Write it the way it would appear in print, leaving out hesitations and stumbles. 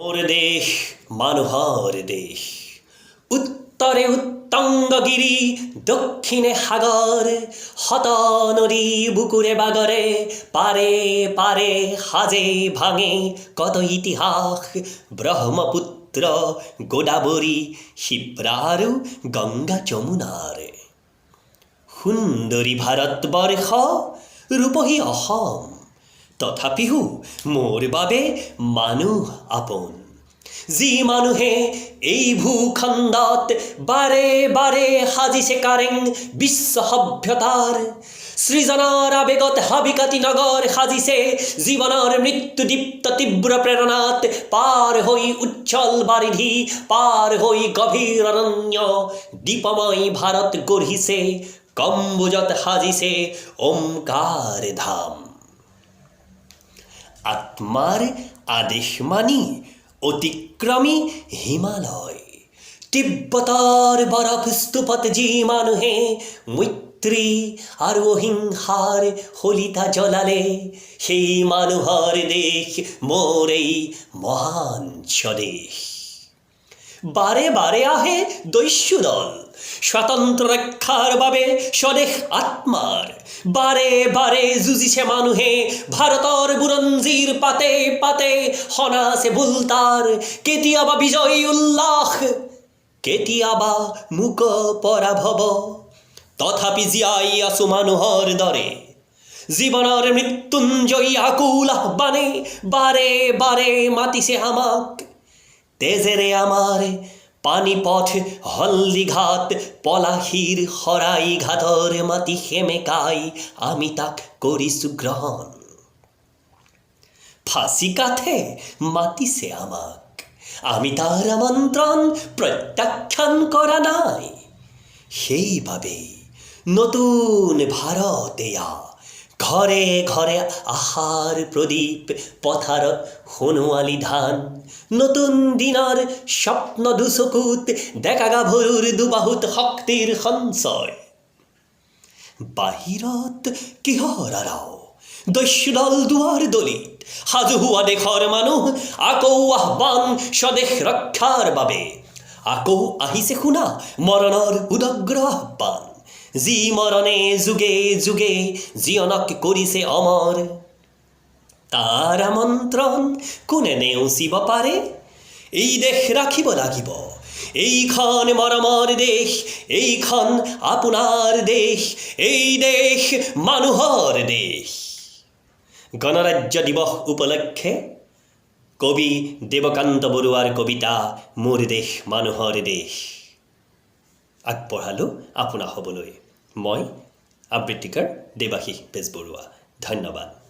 মোৰ দেশ মানুহৰ দেশ উত্তৰে উত্তংগগিৰি দক্ষিণে সাগৰ শত নদী বুকুৰে বাগৰে পাৰে পাৰে সাজে ভাঙে কত ইতিহাস ব্ৰহ্মপুত্ৰ গোদাবৰী শিপ্ৰা আৰু গংগা যমুনাৰ সুন্দৰী ভাৰতবৰ্ষ ৰূপহী অসম তথাপিও মোৰ বাবে মানুহ আপোন যি মানুহে এই ভূখণ্ডত বাৰে বাৰে সাজিছে কাৰেং বিশ্ব সভ্যতাৰ সৃজনৰ আবেগত হাবিকাতি নগৰ সাজিছে জীৱনৰ মৃত্যুদীপ্ত তীব্ৰ প্ৰেৰণাত পাৰ হৈ উজ্জ্বল বাৰিধি পাৰ হৈ গভীৰ অৰণ্য দীপময় ভাৰত গঢ়িছে কম্বোজত সাজিছে ওমকাৰ ধাম আত্মাৰ আদেশ মানি অতিক্ৰমী হিমালয় তিব্বতৰ বৰফ স্তূপত যি মানুহে মৈত্ৰী আৰু অহিংসাৰ শলিতা জ্বলালে সেই মানুহৰ দেশ মোৰ এই মহান স্বদেশ বাৰে বাৰে আহে দস্যুদল স্বাতন্ত্ৰ্য ৰক্ষাৰ বাবে স্বদেশ আত্মাৰ বাৰে বাৰে যুঁজিছে মানুহে ভাৰতৰ বুৰঞ্জীৰ পাতে পাতে সনাছে ভুলতাৰ কেতিয়াবা বিজয় উল্লাস কেতিয়াবা মুক পৰাভৱ তথাপি জীয়াই আছো মানুহৰ দৰে জীৱনৰ মৃত্যুঞ্জয়ী আকুল আহ্বানে বাৰে বাৰে মাতিছে আমাক তেজেৰে আমাৰ পানিপথ হলদিঘাট পলাশীৰ শৰাই ঘাটৰ মাটি সেমেকাই আমি তাক কৰিছো গ্ৰহণ ফাঁচি কাঠে মাতিছে আমাক আমি তাৰ আমন্ত্ৰণ প্ৰত্যাখ্যান কৰা নাই সেইবাবে নতুন ভাৰত এয়া ঘৰে ঘৰে আশাৰ প্ৰদীপ পথাৰত সোণোৱালী ধান নতুন দিনৰ স্বপ্ন দুচকুত ডেকা গাভৰুৰ দুবাহুত শক্তিৰ সঞ্চয় বাহিৰত কিহৰ আৰাও দস্যুদল দুৱাৰ দলিত সাজু হোৱা দেশৰ মানুহ আকৌ আহ্বান স্বদেশ ৰক্ষাৰ বাবে আকৌ আহিছে শুনা মৰণৰ উদগ্ৰ আহ্বান যি মৰণে যুগে যুগে জীৱনক কৰিছে অমৰ তাৰ আমন্ত্ৰণ কোনে নেওচিব পাৰে এই দেশ ৰাখিব লাগিব এইখন মৰমৰ দেশ এইখন আপোনাৰ দেশ এই দেশ মানুহৰ দেশ গণৰাজ্য দিৱস উপলক্ষে কবি দেৱকান্ত বৰুৱাৰ কবিতা মোৰ দেশ মানুহৰ দেশ আগবঢ়ালোঁ আপোনা হ'বলৈ মই আবৃত্তিকাৰ দেৱাশীষ বেজবৰুৱা ধন্যবাদ